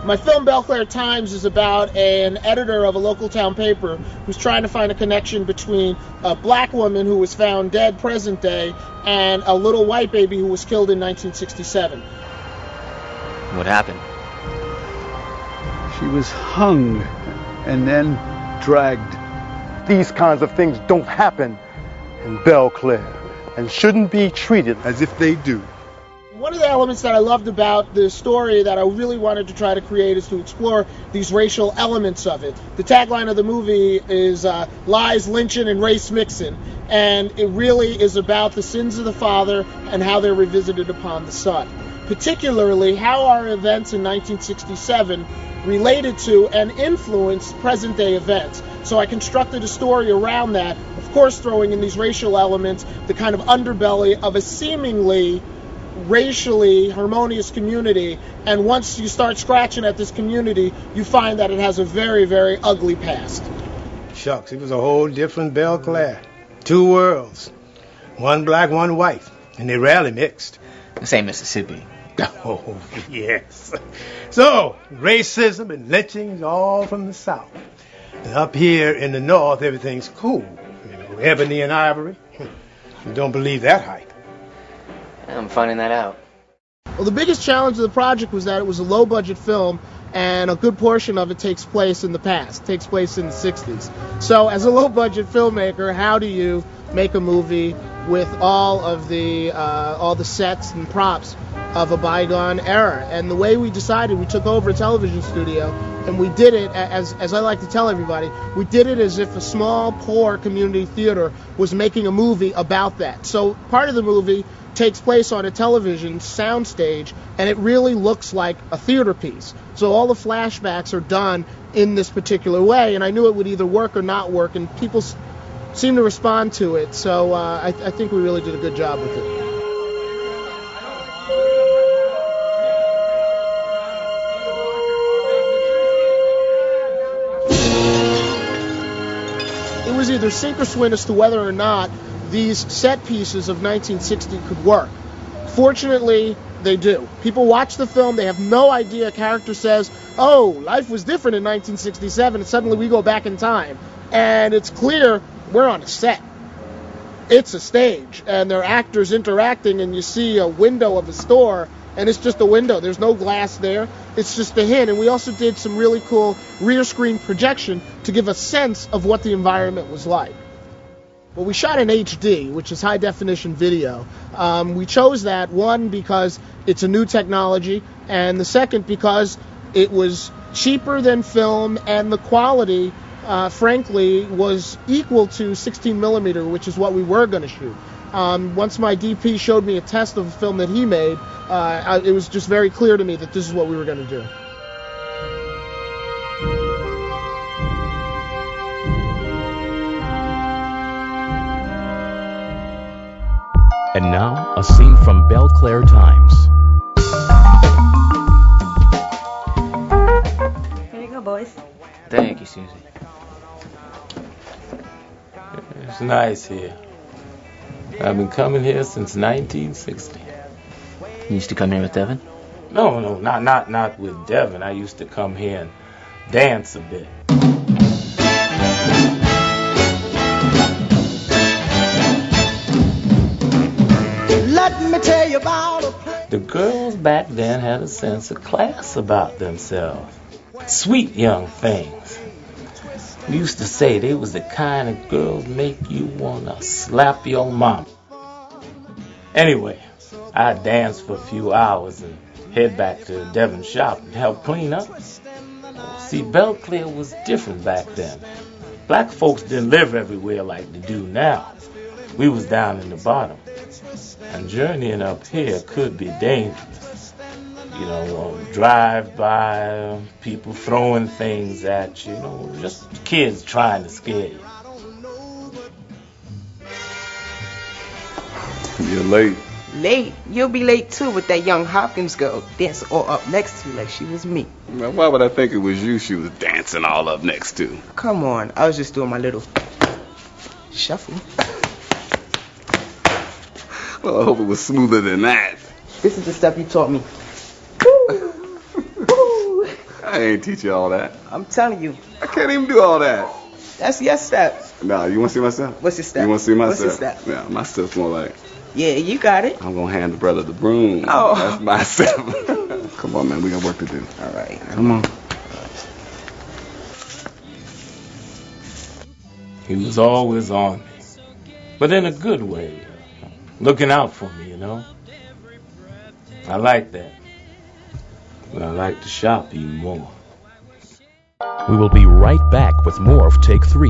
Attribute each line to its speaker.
Speaker 1: My film Bellclair Times is about an editor of a local town paper who's trying to find a connection between a black woman who was found dead present day and a little white baby who was killed in 1967.
Speaker 2: What happened?
Speaker 3: She was hung and then dragged.
Speaker 4: These kinds of things don't happen in Bellclair and shouldn't be treated as if they do.
Speaker 1: One of the elements that I loved about the story that I really wanted to try to create is to explore these racial elements of it. The tagline of the movie is lies, lynching, and race mixing, and it really is about the sins of the father and how they're revisited upon the son. Particularly how our events in 1967 related to and influenced present-day events. So I constructed a story around that, of course throwing in these racial elements, the kind of underbelly of a seemingly racially harmonious community, and once you start scratching at this community, you find that it has a very, very ugly past.
Speaker 5: Shucks, it was a whole different Bellclair. Two worlds. One black, one white. And they rarely mixed.
Speaker 2: This ain't Mississippi.
Speaker 5: Oh, yes. So, racism and lynching is all from the South. And up here in the North, everything's cool. You know, ebony and ivory. You don't believe that hype.
Speaker 2: I'm finding that out.
Speaker 1: Well, the biggest challenge of the project was that it was a low-budget film, and a good portion of it takes place in the past, takes place in the 60s. So as a low-budget filmmaker, how do you make a movie with all the sets and props of a bygone era? And the way we decided, we took over a television studio, and we did it, as I like to tell everybody, we did it as if a small, poor community theater was making a movie about that. So part of the movie takes place on a television soundstage, and it really looks like a theater piece. So all the flashbacks are done in this particular way, and I knew it would either work or not work, and people seem to respond to it. So I think we really did a good job with it. It was either sink or swim as to whether or not these set pieces of 1960 could work. Fortunately, they do. People watch the film, they have no idea. A character says, oh, life was different in 1967, and suddenly we go back in time. And it's clear we're on a set. It's a stage, and there are actors interacting, and you see a window of a store, and it's just a window. There's no glass there. It's just a hint. And we also did some really cool rear screen projection to give a sense of what the environment was like. Well, we shot in HD, which is high-definition video. We chose that, one, because it's a new technology, and the second, because it was cheaper than film, and the quality, frankly, was equal to 16 millimeter, which is what we were going to shoot. Once my DP showed me a test of a film that he made, it was just very clear to me that this is what we were going to do.
Speaker 6: And now, a scene from Bellclair Times.
Speaker 7: Here you go, boys.
Speaker 2: Thank you, Susie.
Speaker 8: It's nice here. I've been coming here since 1960.
Speaker 2: You used to come here with Devin?
Speaker 8: No, not with Devin. I used to come here and dance a bit.
Speaker 5: Let me tell you about a...
Speaker 8: The girls back then had a sense of class about themselves. Sweet young things. We used to say they was the kind of girls make you want to slap your mom. Anyway, I'd dance for a few hours and head back to Devin's shop and help clean up. See, Bellclair was different back then. Black folks didn't live everywhere like they do now. We was down in the bottom. And journeying up here could be dangerous. You know, drive-by, people throwing things at you, just kids trying to scare you.
Speaker 3: You're late.
Speaker 7: Late? You'll be late too with that young Hopkins girl dancing all up next to you like she was me.
Speaker 3: Now, why would I think it was you she was dancing all up next to?
Speaker 7: Come on, I was just doing my little shuffle.
Speaker 3: Well, I hope it was smoother than that.
Speaker 7: This is the stuff you taught me.
Speaker 9: I ain't teach you all that.
Speaker 7: I'm telling you.
Speaker 9: I can't even do all that.
Speaker 7: That's your step.
Speaker 9: Nah, you want to see my step?
Speaker 7: What's your step?
Speaker 9: You want to see my
Speaker 7: What's
Speaker 9: step?
Speaker 7: your step?
Speaker 9: Yeah, my step's more like,
Speaker 7: Yeah, you got it.
Speaker 9: I'm going to hand the brother the broom.
Speaker 7: Oh.
Speaker 9: That's my step. Come on, man. We got work to do.
Speaker 7: All right.
Speaker 9: Come on.
Speaker 8: He was always on me, but in a good way, looking out for me, you know. I like that, but I like to shop even more.
Speaker 6: We will be right back with more of Take 3.